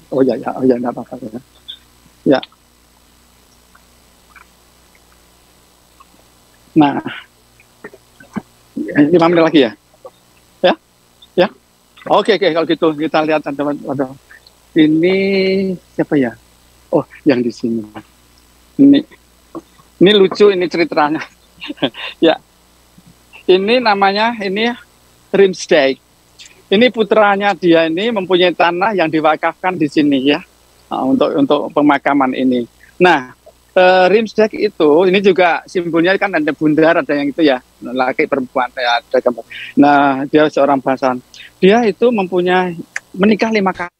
Oh ya, enggak apa-apa ya. Ya. Nah, 5 menit lagi ya? Ya? Oke, kalau gitu kita lihat ada ini siapa ya? Oh, yang di sini. Ini lucu ini ceritanya. Ya. Ini namanya Rimsdijk. Ini putranya dia ini mempunyai tanah yang diwakafkan di sini ya. Untuk pemakaman ini. Nah, Rimsdijk itu ini juga simbolnya kan ada bundar, ada yang itu ya, laki perempuan ya, ada gambar. Nah, dia seorang bangsawan. Dia itu menikah 5 kali.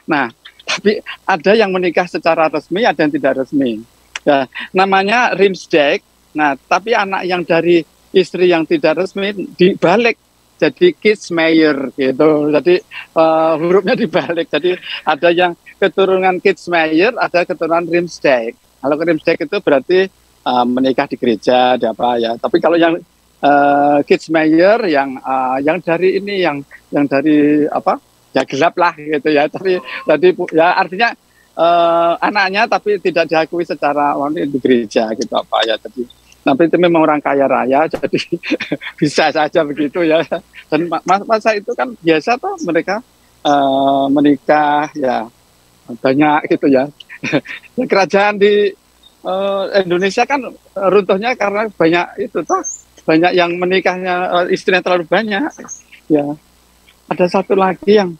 Nah, tapi ada yang menikah secara resmi, ada yang tidak resmi. Ya, namanya Rimsdijk. Nah, tapi anak yang dari istri yang tidak resmi dibalik jadi Kidsmayer gitu. Jadi hurufnya dibalik. Jadi ada yang keturunan Kidsmayer, ada keturunan Riemsdijk. Kalau Riemsdijk itu berarti menikah di gereja, ada apa ya. Tapi kalau yang Kidsmayer yang dari ini, yang dari apa? Ya gelap lah gitu ya. Tapi tadi ya artinya anaknya tapi tidak diakui secara di gereja gitu apa ya. Jadi tapi itu memang orang kaya raya, jadi bisa saja begitu ya. Dan masa itu kan biasa tuh mereka menikah ya banyak gitu ya. Kerajaan di Indonesia kan runtuhnya karena banyak itu tuh, banyak yang menikahnya istrinya terlalu banyak. Ya, ada satu lagi yang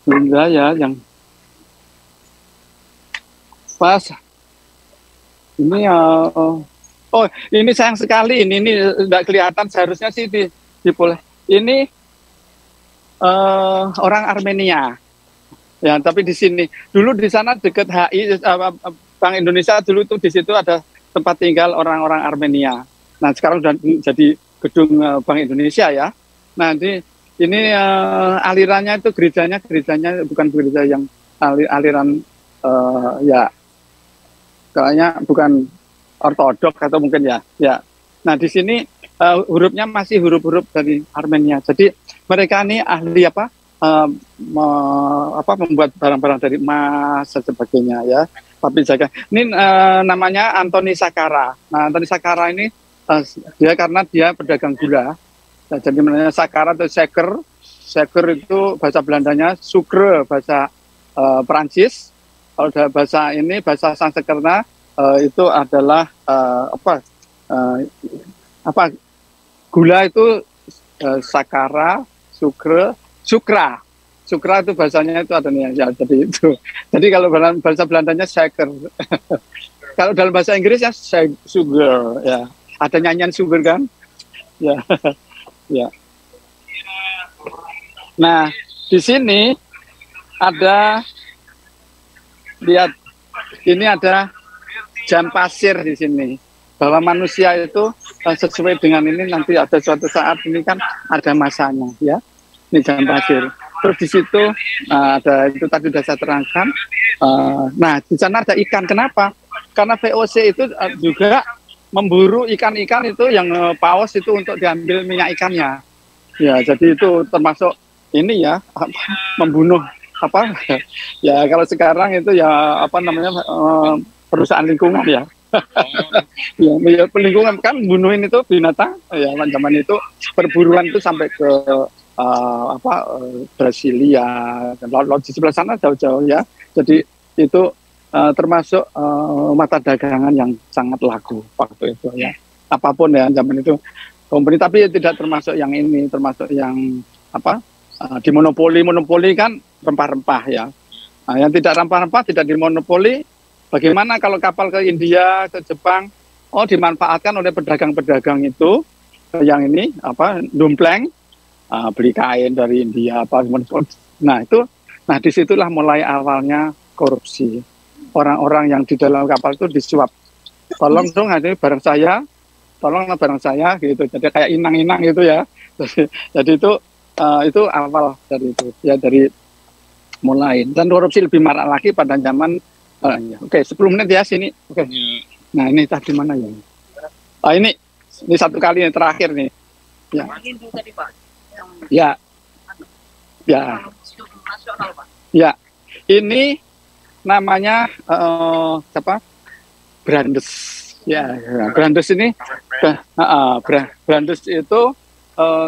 enggak ya, yang pas. Ini oh ini sayang sekali ini tidak kelihatan, seharusnya sih boleh. Ini orang Armenia ya, tapi di sini dulu di sana dekat HI Bank Indonesia dulu tuh, di situ ada tempat tinggal orang-orang Armenia. Nah sekarang sudah jadi gedung Bank Indonesia ya. Nah ini alirannya itu gerejanya bukan gereja yang aliran ya kayaknya bukan ortodok atau mungkin ya. Nah di sini hurufnya masih huruf-huruf dari Armenia. Jadi mereka ini ahli membuat barang-barang dari emas dan sebagainya ya. Tapi jaga ini namanya Antoni Sakara. Nah Antoni Sakara ini karena dia pedagang gula. Nah, jadi namanya Sakara atau Seker itu bahasa Belandanya, Sucre bahasa Perancis. Kalau bahasa Sanskerta itu adalah gula itu Sakara, Sukra itu bahasanya itu ada nih ya. Jadi kalau dalam bahasa Belandanya Seker. Kalau dalam bahasa Inggrisnya sugar ya. Ada nyanyian sugar kan? Ya. Ya. Nah, di sini ada, lihat, ini ada jam pasir di sini. Bahwa manusia itu sesuai dengan ini, nanti ada suatu saat ini kan ada masanya ya. Ini jam pasir. Terus di situ ada itu tadi sudah saya terangkan. Nah di sana ada ikan. Kenapa? Karena VOC itu juga memburu ikan-ikan itu yang paus itu untuk diambil minyak ikannya. Ya jadi itu termasuk ini ya, membunuh ya kalau sekarang itu ya perusahaan lingkungan ya. Ya lingkungan kan bunuhin itu binatang ya, zaman itu perburuan itu sampai ke Brasilia dan laut di sebelah sana jauh-jauh ya. Jadi itu termasuk mata dagangan yang sangat laku waktu itu ya. Apapun ya zaman itu kompeni, tapi tidak termasuk yang ini, termasuk yang dimonopoli kan rempah-rempah ya. Nah, yang tidak rempah-rempah tidak dimonopoli. Bagaimana kalau kapal ke India, ke Jepang, dimanfaatkan oleh pedagang-pedagang itu yang ini dumpleng, beli kain dari India Nah disitulah mulai awalnya korupsi. Orang-orang yang di dalam kapal itu disuap. Tolong dong, ini barang saya, tolonglah barang saya gitu. Jadi kayak inang-inang gitu ya. Jadi itu awal dari itu ya, dari mulai. Dan korupsi lebih marak lagi pada zaman Oke, 10 menit ya sini. Oke. Nah, ini tadi mana ya? Ini satu kali yang terakhir nih. Ya. Ya. Ya. Ya. Ini namanya Brandes. Ya, Brandes ini Brandes itu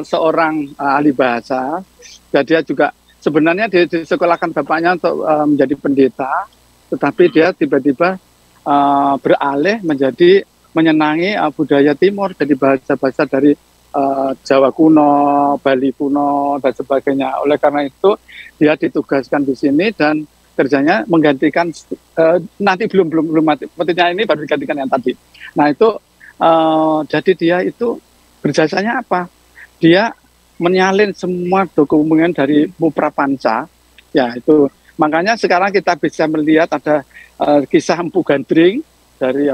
seorang ahli bahasa. Dan dia juga sebenarnya disekolahkan bapaknya untuk menjadi pendeta. Tetapi dia tiba-tiba beralih menjadi menyenangi budaya timur, jadi bahasa-bahasa dari Jawa kuno, Bali kuno, dan sebagainya. Oleh karena itu dia ditugaskan di sini dan kerjanya menggantikan nanti belum mati. Petinya ini baru digantikan yang tadi. Nah itu jadi dia itu berjasanya apa? Dia menyalin semua dokumen dari Muprapanca, ya itu. Makanya sekarang kita bisa melihat ada kisah Empu Gandring dari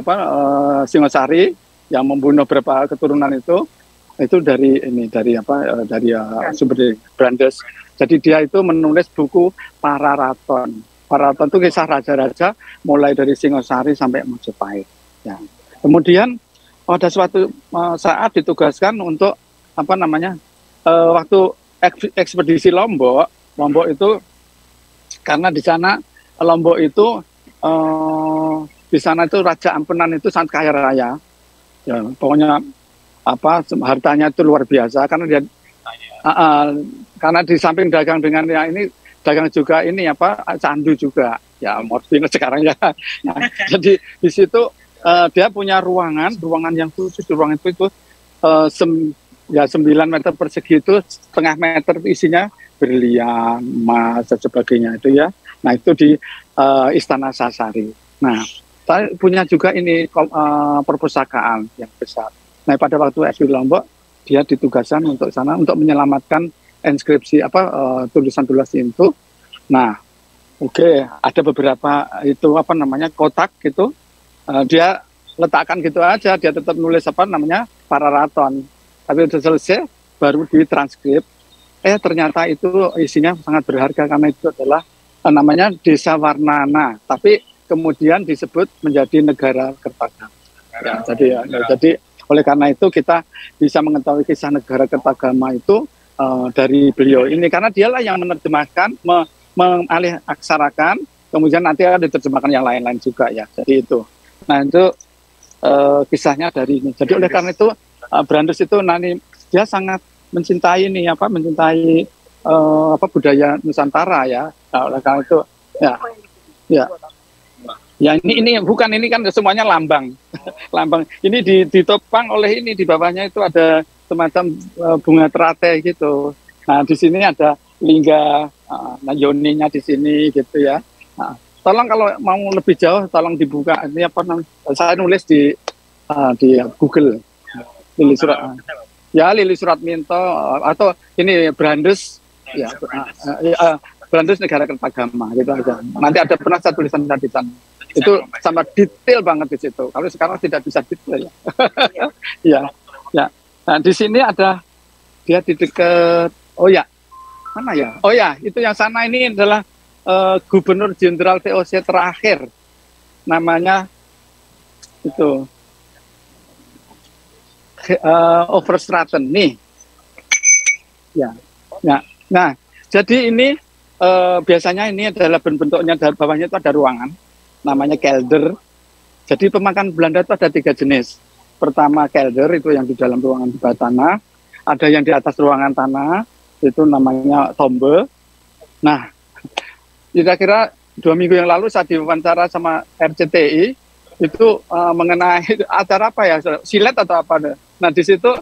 Singosari yang membunuh beberapa keturunan itu. Itu dari apa dari sumber dari Brandes. Jadi dia itu menulis buku Pararaton. Pararaton itu kisah raja-raja mulai dari Singosari sampai Majapahit. Ya. Kemudian pada suatu saat ditugaskan untuk apa namanya waktu ekspedisi Lombok itu karena di sana Lombok itu di sana itu Raja Ampenan itu sangat kaya raya. Ya, pokoknya apa hartanya itu luar biasa karena dia karena di samping dagang dengan yang ini dagang juga ini apa candu juga ya morfin sekarang ya. Nah, jadi di situ dia punya ruangan yang khusus ruangan itu 9 meter persegi itu setengah meter isinya berlian emas dan sebagainya itu ya. Nah itu di Istana Sasari. Nah saya punya juga ini perpustakaan yang besar. Nah pada waktu SD Lombok dia ditugaskan untuk sana untuk menyelamatkan inskripsi tulisan-tulisan itu. Nah, ada beberapa itu apa namanya kotak gitu. Dia letakkan gitu aja, dia tetap nulis apa namanya Pararaton. Tapi sudah selesai baru ditranskrip. Ternyata itu isinya sangat berharga karena itu adalah namanya Desa Warnana, tapi kemudian disebut menjadi Negara Kertagama. Ya, jadi oleh karena itu kita bisa mengetahui kisah Negara Kertagama itu dari beliau ini karena dialah yang menerjemahkan, mengalih aksarakan, kemudian nanti akan diterjemahkan yang lain-lain juga ya. Jadi itu. Nah itu kisahnya dari ini. Jadi oleh karena itu Brandes itu nanti dia sangat mencintai budaya Nusantara ya. Nah, oleh karena itu ya. Ya ini kan semuanya lambang. Ini ditopang oleh ini di bawahnya itu ada semacam bunga teratai gitu. Nah di sini ada lingga yoninya di sini gitu ya. Nah, tolong kalau mau lebih jauh tolong dibuka ini apa namanya? Saya nulis di Google. Lili Suratminto atau ini Brandes ya. Brandes Negara Kertagama gitu aja. Nanti ada pernah saya tulisan di sana. Itu sama detail banget di situ. Kalau sekarang tidak bisa detail ya. Ya. Nah, di sini ada dia di dekat mana ya? Oh ya, itu yang sana ini adalah Gubernur Jenderal VOC terakhir. Namanya itu Overstraten nih. Ya. Nah, jadi ini biasanya ini adalah bentuknya dari bawahnya itu ada ruangan namanya kelder. Jadi pemakan Belanda itu ada 3 jenis. Pertama kelder itu yang di dalam ruangan di bawah tanah, ada yang di atas ruangan tanah itu namanya tombe. Nah, kira-kira 2 minggu yang lalu saya diwawancara sama RCTI itu mengenai acara apa ya, silet atau apa. Nah di situ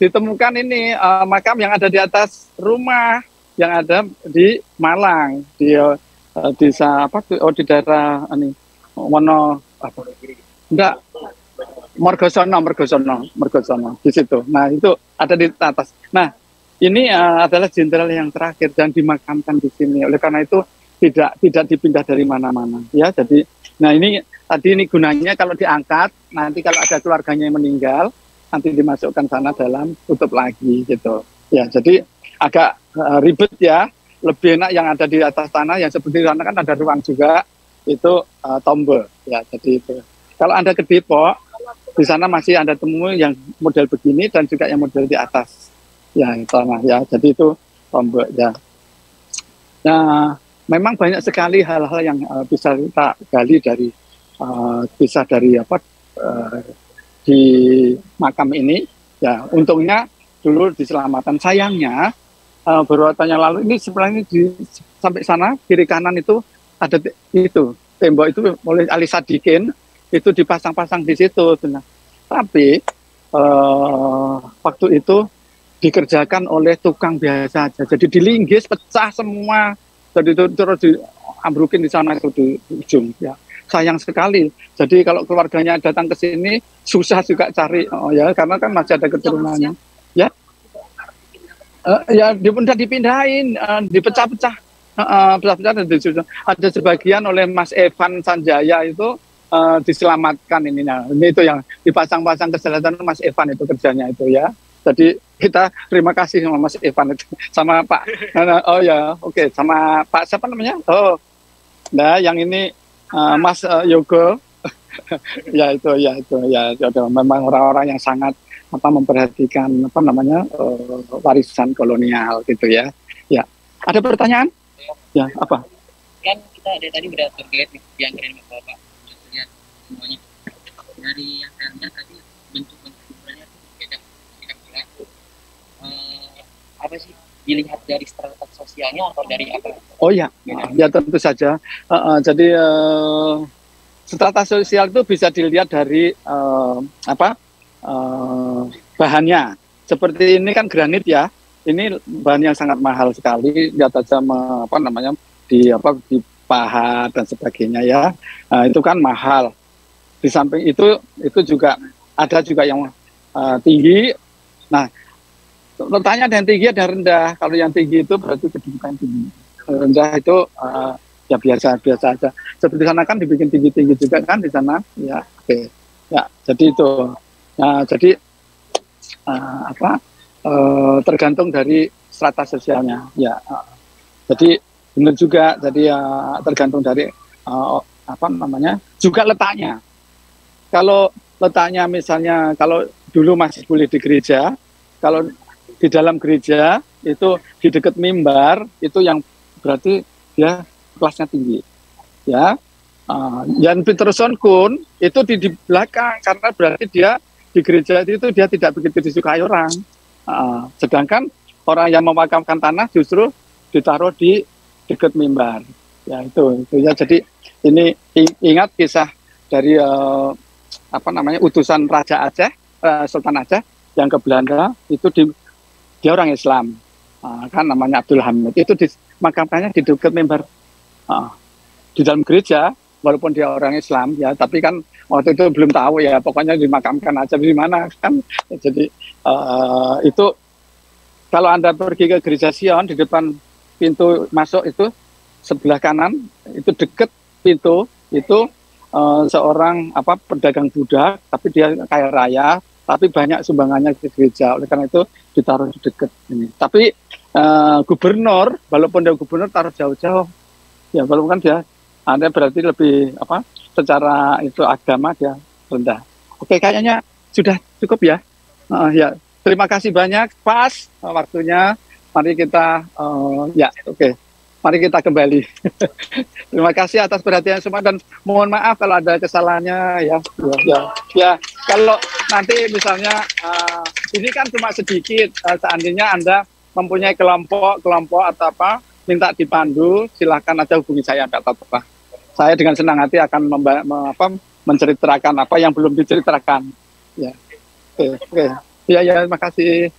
ditemukan ini makam yang ada di atas rumah yang ada di Malang di desa apa di daerah ini Morgosono di situ. Nah itu ada di atas. Nah ini adalah jenderal yang terakhir dan dimakamkan di sini. Oleh karena itu tidak dipindah dari mana-mana ya. Jadi nah ini tadi ini gunanya kalau diangkat nanti kalau ada keluarganya yang meninggal nanti dimasukkan sana dalam tutup lagi gitu ya. Jadi agak ribet ya. Lebih enak yang ada di atas tanah, yang seperti sana kan ada ruang juga, itu tombe ya. Jadi itu. Kalau Anda ke Depok, di sana masih Anda temui yang model begini dan juga yang model di atas ya tanah ya. Jadi itu tombe ya. Nah, memang banyak sekali hal-hal yang bisa kita gali dari kisah dari di makam ini ya. Untungnya dulu diselamatkan. Sayangnya beberapa tahun yang lalu ini sebenarnya sampai sana kiri kanan itu ada itu tembok itu oleh Ali Sadikin itu dipasang-pasang di situ. Nah, tapi waktu itu dikerjakan oleh tukang biasa aja. Jadi dilinggis pecah semua. Jadi itu terus diambrukin di sana itu di ujung ya. Sayang sekali. Jadi kalau keluarganya datang ke sini susah juga cari ya karena kan masih ada keturunannya. Ya. Ya dipindahin, dipecah-pecah, pecah-pecah dan ada sebagian oleh Mas Evan Sanjaya itu diselamatkan ininya. Ini itu yang dipasang-pasang ke selatan Mas Evan itu kerjanya itu ya. Jadi kita terima kasih sama Mas Evan itu, sama Pak. Oh ya, oke, sama Pak siapa namanya? Oh, nah yang ini Mas Yogo. Ya itu ya memang orang-orang yang sangat memperhatikan warisan kolonial gitu ya. Ya, ada pertanyaan? Ya, apa? Kan kita dari tadi udah terkait yang keren Bapak lihat semuanya dari yang saya lihat tadi bentuk-bentuk ukurannya beda kira-kira apa sih dilihat dari strata sosialnya atau dari apa? Oh ya, ya tentu saja. Jadi strata sosial itu bisa dilihat dari bahannya. Seperti ini kan granit ya. Ini bahan yang sangat mahal sekali. Lihat aja dipahat dan sebagainya ya. Itu kan mahal. Di samping itu juga ada juga yang tinggi. Nah, letaknya ada yang tinggi ada yang rendah. Kalau yang tinggi itu berarti kedudukan tinggi. Rendah itu ya biasa aja. Seperti sana kan dibikin tinggi juga kan di sana. Ya, oke. Ya, jadi itu. Nah, jadi tergantung dari strata sosialnya. Ya, jadi benar juga. Jadi tergantung dari juga letaknya. Kalau letaknya misalnya kalau dulu masih boleh di gereja, kalau di dalam gereja itu di dekat mimbar itu yang berarti dia kelasnya tinggi, ya. Jan Pieterszoon Koen itu di belakang karena berarti dia di gereja itu dia tidak begitu disukai orang. Sedangkan orang yang memakamkan tanah justru ditaruh di dekat mimbar, ya itu ya. Jadi ini ingat kisah dari utusan Raja Aceh, Sultan Aceh yang ke Belanda itu dia orang Islam, kan namanya Abdul Hamid, itu dimakamkannya di dekat mimbar di dalam gereja, walaupun dia orang Islam ya, tapi kan waktu itu belum tahu ya, pokoknya dimakamkan aja di mana kan. Jadi itu kalau Anda pergi ke gereja Sion, di depan pintu masuk itu sebelah kanan itu dekat pintu itu seorang pedagang budak, tapi dia kaya raya, tapi banyak sumbangannya ke gereja. Oleh karena itu ditaruh di dekat ini. Tapi gubernur, walaupun dia gubernur taruh jauh-jauh, ya walaupun kan dia Anda berarti lebih secara itu agama dia rendah. Oke, kayaknya sudah cukup ya. Ya, terima kasih banyak, pas waktunya. Mari kita mari kita kembali. Terima kasih atas perhatian semua dan mohon maaf kalau ada kesalahannya ya. Kalau nanti misalnya ini kan cuma sedikit, seandainya Anda mempunyai kelompok atau minta dipandu, silahkan aja hubungi saya, enggak apa-apa. Saya dengan senang hati akan menceritakan apa yang belum diceritakan. Ya. Oke. Ya, terima kasih.